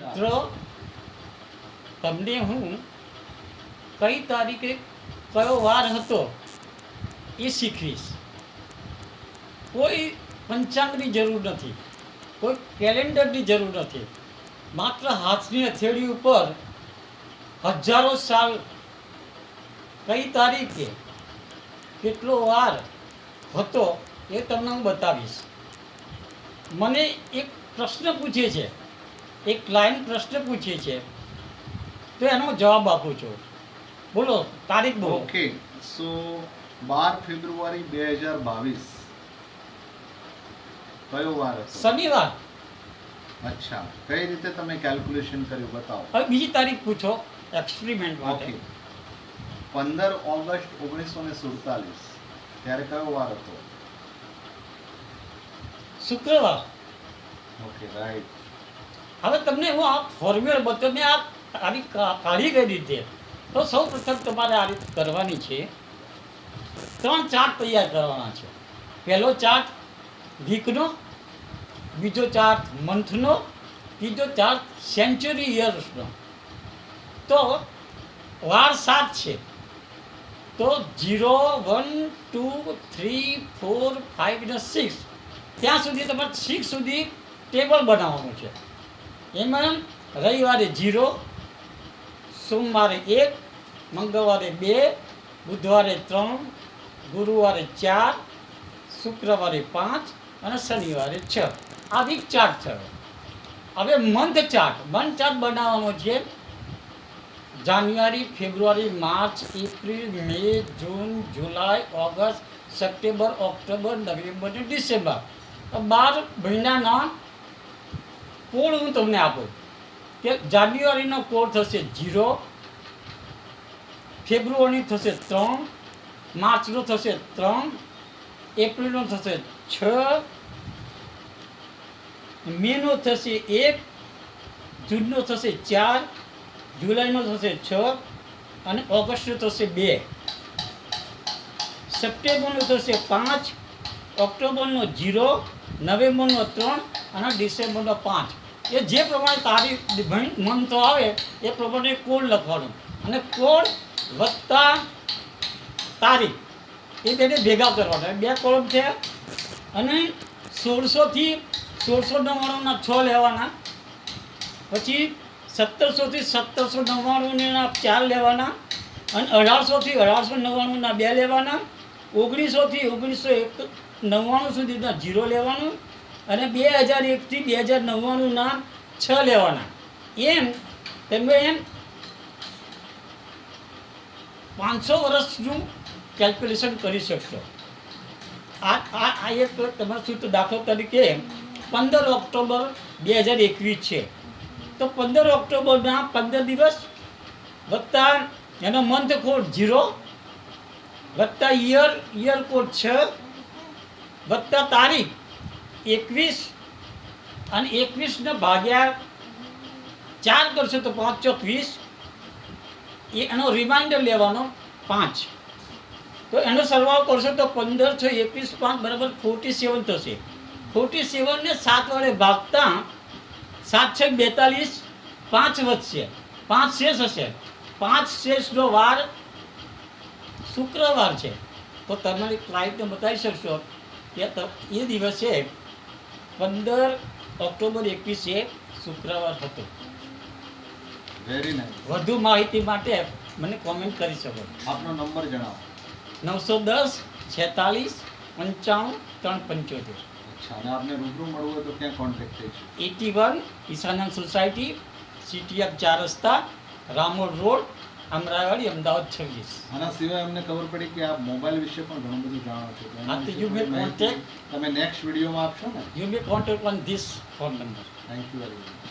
મિત્રો તમને હું કઈ તારીખે કયો વાર હતો એ શીખવીશ. કોઈ પંચાંગની જરૂર નથી, કોઈ કેલેન્ડરની જરૂર નથી. માત્ર હાથની હથેળી ઉપર હજારો સાલ કઈ તારીખે કેટલો વાર હતો એ તમને હું બતાવીશ. મને એક પ્રશ્ન પૂછે છે, એક ક્લાયન્ટ પ્રશ્ન પૂછે છે, તો એનો જવાબ આપું છું. બોલો, તારીખ બોલો. ઓકે, સો 12 ફેબ્રુઆરી 2022 કયો વાર હતો? શનિવાર. અચ્છા, કઈ રીતે તમે કેલ્ક્યુલેશન કર્યું બતાવો. હવે બીજી તારીખ પૂછો એક્સપેરિમેન્ટ માટે. ઓકે, 15 ઓગસ્ટ 1947 ત્યારે કયો વાર હતો? શુક્રવાર. Okay, right. હવે તમને હું આ ફોર્મ્યુલા બતાવું. મેં આ તારીખ કાઢી કઈ રીતે, તો સૌ પ્રથમ તમારે આ રીતે કરવાની છે. 3 ચાર્ટ તૈયાર કરવાના છે. પહેલો ચાર્ટ વીકનો, બીજો ચાર્ટ મંથનો, ત્રીજો ચાર્ટ સેન્ચુરી યર્સનો. તો વાર 7 છે, તો 0 1 2 3 4 5 અને 6 ત્યાં સુધી તમારે 6 સુધી ટેબલ બનાવવાનું છે. એમાં રવિવારે 0, સોમવારે 1, મંગળવારે 2, બુધવારે 3, ગુરુવારે 4, શુક્રવારે 5 અને શનિવારે 6. આ વીક ચાર્ટ થયો. હવે મંથ ચાર્ટ બનાવવાનો છે. જાન્યુઆરી, ફેબ્રુઆરી, માર્ચ, એપ્રિલ, મે, જૂન, જુલાઈ, ઓગસ્ટ, સપ્ટેમ્બર, ઓક્ટોબર, નવેમ્બર અને ડિસેમ્બર. 12 મહિનાના કોડ હું તમને આપું કે જાન્યુઆરીનો કોડ થશે 0, ફેબ્રુઆરી થશે 3, માર્ચનો થશે 3, એપ્રિલનો થશે 6, મેનો થશે 1, જૂનનો થશે 4, જુલાઈનો થશે 6 અને ઓગસ્ટનો થશે 2, સપ્ટેમ્બરનો થશે 5, ઓક્ટોબરનો 0, નવેમ્બરનો 3 અને ડિસેમ્બરનો 5. એ જે પ્રમાણે તારીખ મંથ આવે એ પ્રમાણે કોડ લખવાનું, અને કોડ વત્તા તારીખ એ બેને ભેગા કરવાના. 2 કોલમ છે, અને 1600 થી 1699ના 6 લેવાના, પછી 1700 થી 1799ના 4 લેવાના, અને 1800 થી 1899ના 2 લેવાના, 1900 થી 1999 સુધીના 0 લેવાનું, અને 2001 થી 2099ના 6 લેવાના. એમ તમે 500 વર્ષનું કેલ્ક્યુલેશન કરી શકશો. આ એક તમારો સૂત્ર દાખલા તરીકે 15 ઓક્ટોબર 2021 છે, તો 15 ઓક્ટોબરના 15 દિવસ વત્તા એનો મંથ કોડ 0 વત્તા યર કોડ 6 વત્તા તારીખ 21, અને 21 ને ભાગ્યા 4 કરશો તો 5 ચોક 20. એનો રિમાઇન્ડર લેવાનો 5. તો એનો સરવાળો કરશો તો 15 × 21 5 બરાબર 47 થશે. 47 ને 7 વડે ભાગતા 7 × 42, 5 વધશે, 5 શેષ હશે. 5 શેષનો વાર શુક્રવાર છે. તો તમારી ક્લાયન્ટને બતાવી શકશો કે એ દિવસે 15 ઓક્ટોબર 21 એ શુક્રવાર હતો. Very nice. વધુ માહિતી માટે મને કોમેન્ટ કરી શકો. આપનો નંબર જણાવો. 910 46 95 375. અચ્છા, અને આપને રૂબરૂ મળવું હોય તો ક્યાં કોન્ટેક્ટ થઈ છે? 81 ઈશાનંદ સોસાયટી, CTF 4 રસ્તા, રામોડ રોડ, અમરાઈવાડી, અમદાવાદ 26. આના સિવાય અમને ખબર પડી કે આપ મોબાઈલ વિશે પણ ઘણું બધું જાણો છો. તો એના વિશે યુ મે થોડી માહિતી કોન્ટેક્ટ તમે નેક્સ્ટ વિડીયોમાં આપશો ને? You may contact on this phone number. Thank you very much.